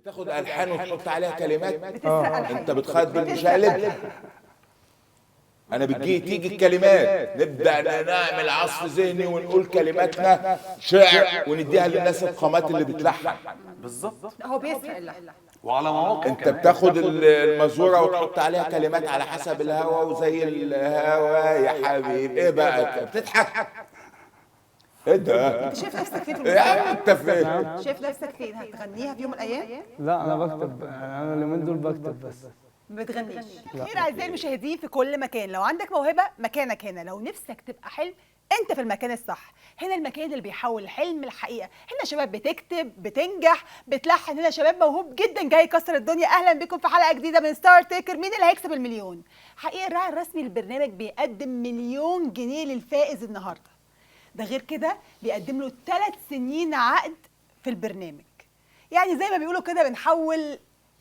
بتاخد الحان وتحط عليها كلمات. بتسرق انت بتخاط بالمشقلب. انا تيجي الكلمات نبدا نعمل عصف ذهني ونقول كلماتنا شعر ونديها للناس القامات اللي بتلحن. بالظبط. هو بيسرق اللحن. وعلى مواقع انت بتاخد المزوره وتحط عليها كلمات على حسب الهوا، وزي الهوا يا حبيبي ايه بقى انت بتضحك؟ ايه ده؟ انت شايف نفسك فين في يا عم المستقبل؟ انت فين؟ شايف نفسك فين؟ هتغنيها في يوم من الايام؟ لا انا بكتب، انا اليومين دول بكتب بس. ما بتغنيش. خير اعزائي المشاهدين في كل مكان، لو عندك موهبه مكانك هنا، لو نفسك تبقى حلم انت في المكان الصح. هنا المكان اللي بيحول الحلم لحقيقه. هنا شباب بتكتب، بتنجح، بتلحن. هنا شباب موهوب جدا جاي يكسر الدنيا. اهلا بكم في حلقه جديده من ستار تيكر. مين اللي هيكسب المليون؟ حقيقه الراعي الرسمي للبرنامج بيقدم 1,000,000 جنيه للفائز النهارده. ده غير كده بيقدم له 3 سنين عقد في البرنامج. يعني زي ما بيقولوا كده بنحول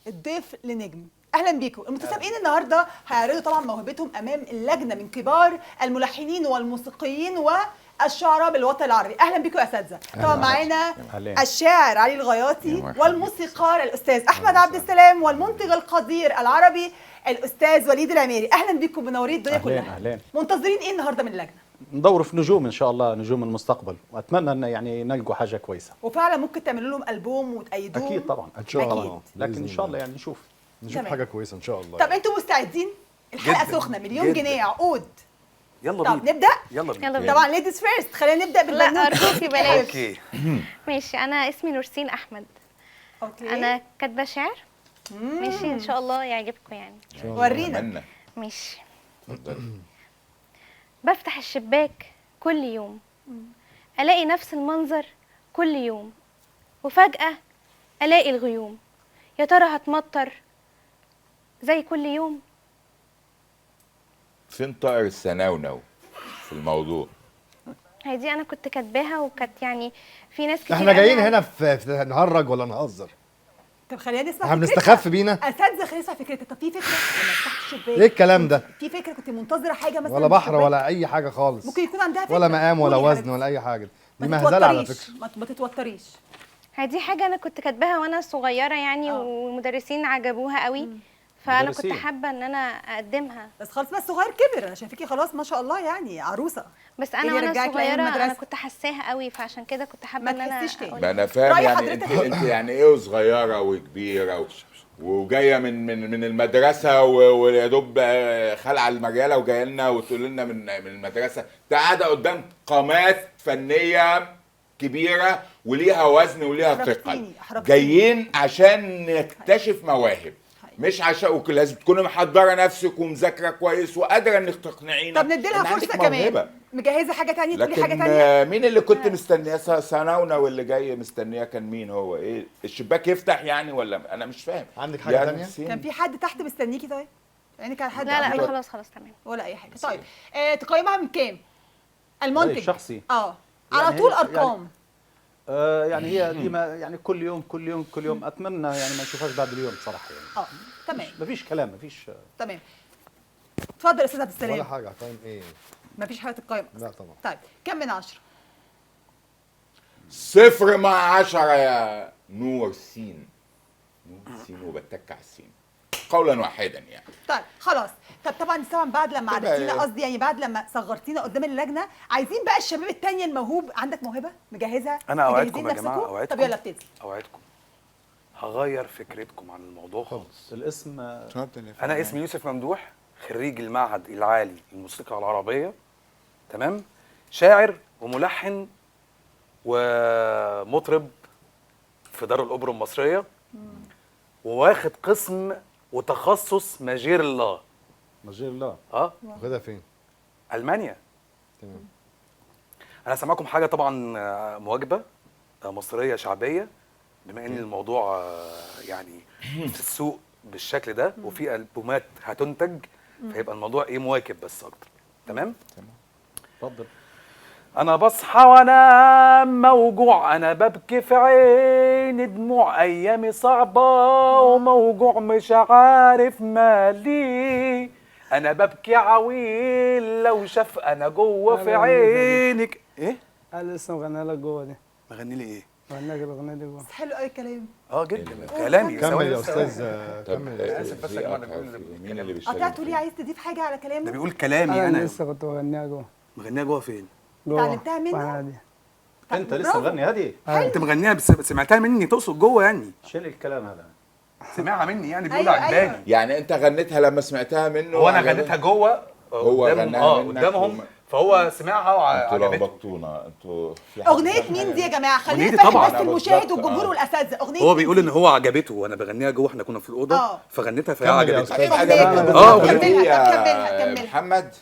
الضيف لنجم. اهلا بيكم. المتسابقين النهارده هيعرضوا طبعا موهبتهم امام اللجنه من كبار الملحنين والموسيقيين والشعراء بالوطن العربي. اهلا بيكم يا اساتذه. طبعا معانا الشاعر علي الغياطي والموسيقار الاستاذ احمد عبد السلام والمنتج القدير العربي الاستاذ وليد العميري. اهلا بيكم منورين الدنيا كلها. أهلين. منتظرين ايه النهارده من اللجنه؟ ندور في نجوم ان شاء الله، نجوم المستقبل، واتمنى ان يعني نلقوا حاجه كويسه. وفعلا ممكن تعملوا لهم البوم وتأيدوهم؟ اكيد طبعا ان شاء الله. أكيد. لكن ان شاء الله يعني نشوف نشوف حاجه كويسه ان شاء الله. طب انتوا مستعدين؟ الحلقه جداً. سخنه، 1,000,000 جنيه عقود. يلا طب بينا. نبدا؟ يلا بينا. يلا طبعا ليديز فيرست. خلينا نبدا لا بالبنوته. ارجوكي بلاش. اوكي. ماشي، انا اسمي نورسين احمد. اوكي. انا كاتبه شعر. ماشي ان شاء الله يعجبكم يعني. ورينا. أتمنى. ماشي. اتفضل. بفتح الشباك كل يوم، الاقي نفس المنظر كل يوم، وفجأة الاقي الغيوم. يا ترى هتمطر زي كل يوم؟ فين طائر السنونو في الموضوع؟ هي دي انا كنت كاتباها، وكانت يعني في ناس كتير احنا جايين قالها. هنا في نهرج ولا نهزر؟ طب خلينا نسمع احنا فكرتها. بنستخف بينا؟ اساتذه خلينا نسمع فكرتها. طب في فكره لما فتحت الشباك؟ ايه الكلام ده؟ في فكره كنت منتظره حاجه مثلا ولا في بحر الشباك؟ ولا اي حاجه خالص. ممكن يكون عندها فكره. ولا مقام ولا قولي يا وزن حبيبتي. ولا اي حاجه. دي ما مهزله على تتوتريش. فكره. ما تتوتريش. هي دي حاجة أنا كنت كاتباها وأنا صغيرة يعني، والمدرسين عجبوها قوي، فأنا كنت مدرسين. حابة إن أنا أقدمها. بس خلاص، بس صغير كبر. انا شايفاكي خلاص ما شاء الله يعني عروسه. بس إيه أنا اللي وأنا رجعك لأيام صغيرة أنا المدرسة؟ كنت حاساها قوي، فعشان كده كنت حابة ما إن أنا تحسيش تاني. ما انا فاهم رأي يعني حضرتك انت يعني ايه صغيره وكبيره وجايه من المدرسه ويا دوب خلع المجاله وجايه لنا وتقول لنا من المدرسه. انت قاعده قدام قامات فنيه كبيره وليها وزن وليها ثقل. أحرجتيني. جايين عشان نكتشف مواهب، مش عشان لازم تكوني محضره نفسك ومذاكره كويس وقادره انك تقنعينا. طب ندي لها إن عندك فرصه كمان. موهبة. مجهزه حاجه تانية؟ تقولي لكن حاجه تانية؟ مين اللي كنت مستنياه؟ سناونا واللي جاي مستنياه كان مين؟ هو ايه الشباك يفتح يعني ولا انا مش فاهم. عندك حاجة تانية؟ كان في حد تحت مستنيكي؟ طيب يعني كان حد لا قبلك؟ خلاص تمام. ولا اي حاجه. طيب تقيمها من كام؟ المنتج شخصي. على يعني طول هي- ارقام. يعني هي ديما يعني كل يوم اتمنى يعني ما نشوفهاش بعد اليوم صراحه يعني. تمام مفيش كلام، مفيش. تمام. اتفضل يا استاذ عبد ولا السلام. حاجه. طيب ايه؟ مفيش حاجه تتقيم. لا طبعا. طيب كم من 10؟ 0 مع 10 يا نور سين. نور سين وبتك على السين قولا واحدا يعني. طيب خلاص. طب طبعا بعد لما تبقى عرفتينا، إيه؟ قصدي يعني بعد لما صغرتينا قدام اللجنه، عايزين بقى الشباب التانية الموهوب. عندك موهبه مجهزها؟ انا اوعدكم مجهزين يا جماعه، نفسكم؟ اوعدكم. طب يلا ابتدي. اوعدكم هغير فكرتكم عن الموضوع خالص. الاسم انا اسمي يوسف ممدوح، خريج المعهد العالي للموسيقى العربيه. تمام. شاعر وملحن ومطرب في دار الاوبرا المصريه، وواخد قسم وتخصص ماجير الله. مجير الله. واخدها فين؟ المانيا. تمام. انا سامعكم حاجه طبعا مواكبه مصريه شعبيه، بما ان الموضوع يعني في السوق بالشكل ده، وفي البومات هتنتج، فيبقى الموضوع ايه مواكب بس اكتر. تمام. اتفضل. انا بصحى وانا موجوع، انا ببكي في عيني دموع، ايامي صعبه وموجوع مش عارف مالي، انا ببكي عويل لو شاف انا جوه في عينك. ايه انا لسه مغني لك جوه دي. مغني لي ايه؟ غناك الاغنيه دي جوه. بس حلو قوي الكلام. جدا كلامي كمل ثواني يا بس. استاذ طب كمل يا استاذ. آسف بس يا في جماعة، ده قطع بيقول- في- مين اللي بيشتغل؟ قطعته ليه؟ عايز تضيف حاجه على ده كلامه؟ بيقول كلامي انا انا لسه كنت بغنيها جوه. مغنيها جوه فين؟ جوه اتعلمتها منه؟ واحنا دي. انت لسه برافو. مغني هذه؟ انت مغنيها بس سمعتها مني تقصد جوه يعني؟ شيل الكلام هذا. سمعها مني يعني بيقول أيوة، عجباني. أيوة. يعني انت غنيتها لما سمعتها منه هو انا وعجبتك؟ غنيتها جوه هو قدامهم غناها منك قدامهم فهو سمعها انتوا وعجبته. لخبطونا انتوا في حد اغنيه فاهم مين حاجة؟ دي يا جماعه؟ خلينا أغنيتي نفهم طبعاً. بس المشاهد بالظبط، والجمهور والاساتذه. اغنيه هو مين بيقول دي؟ ان هو عجبته وانا بغنيها جوه، احنا كنا في الاوضه فغنيتها فهي كمل يا عجبته. أستاذ. طيب أغنية عجبتك كملها، الأغنية دي كملها، يا كملها، كملها. محمد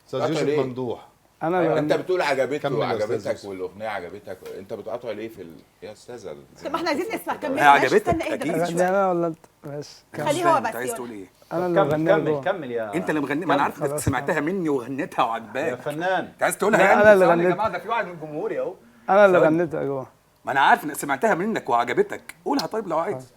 استاذ قطع يوسف ليه؟ ممدوح. انا اللي انت غنيت. بتقول عجبته كمل يا أستاذ وعجبتك يوسف. والاغنيه عجبتك، انت بتقطع ليه في يا استاذه طب ما احنا عايزين نسمع. كمل. هي عجبتك استنى اهدى أكيد. بس غني شوية. انا ولا انت؟ ماشي خليه هو انت بس عايز يقول. تقول ايه؟ انا اللي كمل غنيها كمل جوه. كمل يا انت اللي مغني، ما انا عارف انك خلاص. سمعتها مني وغنيتها يا وعجباك. فنان. انت عايز تقولها لا، يعني؟ أنا اللي ثواني يا غنيت. جماعه، ده في واحد من جمهوري اهو. انا اللي ثواني. غنيتها جوه. ما انا عارف انك سمعتها منك وعجبتك، قولها طيب لو عايز.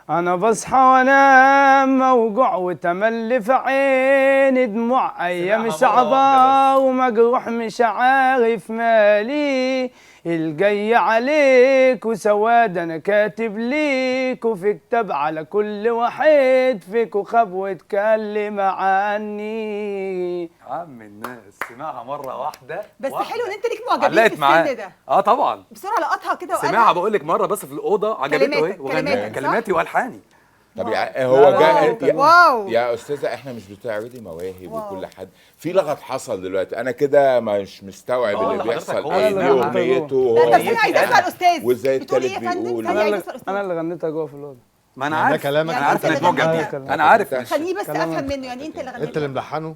انا بصحى وانام موجوع وتملي في عيني دموع ايام سمعها مرة واحدة شعبة ومجروح مش عارف مالي الجاي عليك وسواد انا كاتب ليك وفي كتاب على كل واحد فيك وخاب واتكلم عني. عم الناس سمعها مره واحده بس واحدة. حلو ان انت ليك معجبين في علقت السن معاه. ده. طبعا بسرعه لقطها كده وقالها. سمعها بقول لك مره بس في الاوضه عجبته كلماتك- اهي وغنيها كلماتك، صح؟ كلماتي والحاني. طب لا، هو لا، جاء واو. يا استاذه احنا مش بتعرضي مواهب واو. وكل حد في لغط حصل دلوقتي، انا كده مش مستوعب اللي حضرتك بيحصل هو ايه اللي دي غنى. اغنيته لا وهو طب ثانيه عايزه اسال الاستاذ. وازاي بتقول ايه التالت يا فندم؟ بيقول؟ ثانيه انا عايزه اللي اسال انا الاستاذ. اللي غنيتها جوه في الاوضه. ما انا يعني ده عارف كلامك؟ يعني انا عارف أنت انك اللي معجب غنيتها. بيه، انا عارف. خليني بس كلامك. افهم منه، يعني انت اللي غنيتها. انت اللي ملحنه؟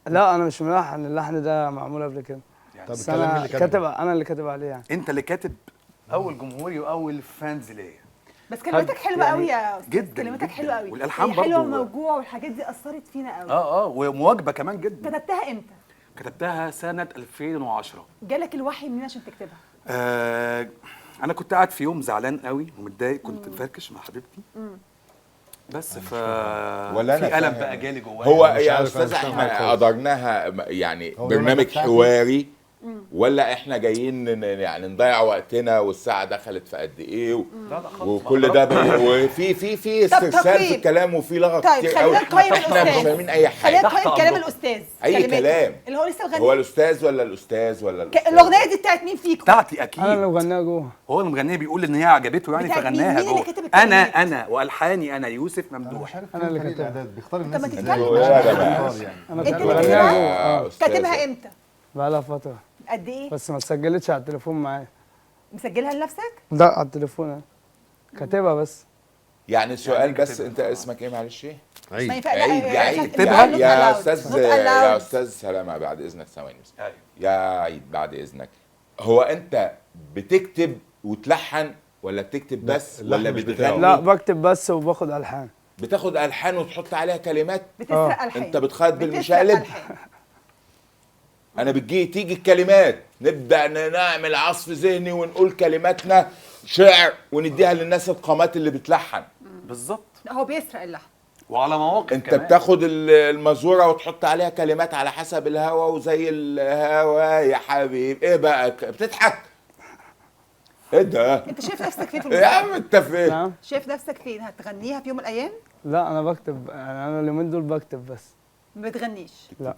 لا انا مش ملحن، اللحن ده معمول قبل كده. طب بس الكلام مين انا اللي كاتبه؟ كاتب، انا اللي كاتب عليه يعني. انت اللي كاتب اول جمهوري واول فانز ليا. بس كلماتك حلوه يعني قوي يا استاذ. جداً، كلماتك جداً. حلوه قوي. والألحان هي حلوه برضو. وموجوع والحاجات دي اثرت فينا قوي. ومواكبه كمان جدا. كتبتها امتى؟ كتبتها سنه 2010. جالك الوحي منين عشان تكتبها؟ انا كنت قاعد في يوم زعلان قوي ومتضايق، كنت مفركش مع حبيبتي بس ولا أنا في قلم فاهم. بقى جالي جوايا. هو مش يا عارف، أنا استاذ مش فاهم حاجة احنا خالص. قدرناها يعني هو ده برنامج بتاعتي؟ حواري ولا احنا جايين يعني نضيع وقتنا والساعه دخلت في قد ايه لا لا خالص، وكل ده وفي استرسال في تقييم. الكلام وفي لغط طيب كتير خلينا قوي نقيم احنا مش الاستاذ. فاهمين اي خلينا حاجه نقيم كلام الاستاذ. اي كلماته. كلام. اللي هو لسه هو مغني. الاستاذ ولا الاستاذ ولا الأستاذ؟ الاغنيه دي بتاعت مين فيكم؟ بتاعتي اكيد. انا اللي مغنيها جوه. هو المغنيه بيقول ان هي عجبته يعني بتاعت مين؟ فغناها مين اللي جوه. كتب انا الكلمات؟ والحاني انا يوسف انا ممدوح. مش عارف أنا اللي فريق كاتبها. الاعداد بيختار طب الناس ما ازاي؟ تتكلم. هو يا جماعه بيختار يعني. انا أنت كنت اللي بغنيها كاتبها؟ جوه. أستاذة. كاتبها امتى؟ بقالها فتره قد ايه؟ بس ما اتسجلتش على التليفون معايا. مسجلها لنفسك؟ لا على التليفون أنا. كاتبها بس. يعني سؤال يعني بس كاتبها. انت اسمك ايه معلش؟ ما عيد ينفع. عيد يا عيد اكتبها. يا استاذ يا استاذ سلامه بعد اذنك ثواني بس. أيوة. يا عيد بعد اذنك، هو انت بتكتب وتلحن ولا بتكتب لا، بس اللحن ولا مش بتاعه. بتغني؟ لا بكتب بس وباخد الحان. بتاخد الحان وتحط عليها كلمات؟ بتسرق الحان. انت بتخاط بتسرق بالمشقلب؟ ألحان. انا تيجي الكلمات نبدا نعمل عصف ذهني ونقول كلماتنا شعر ونديها للناس القامات اللي بتلحن. بالظبط. لا هو بيسرق اللحن. وعلى مواقف انت كمان. بتاخد المزوره وتحط عليها كلمات على حسب الهوا وزي الهوا يا حبيب ايه بقى بتضحك؟ ايه ده؟ انت شايف نفسك فين في يا الموسيقى؟ عم انت فين؟ نعم. شايف نفسك فين؟ هتغنيها في يوم من الايام؟ لا انا بكتب يعني، انا اليومين دول بكتب بس. ما بتغنيش. لا.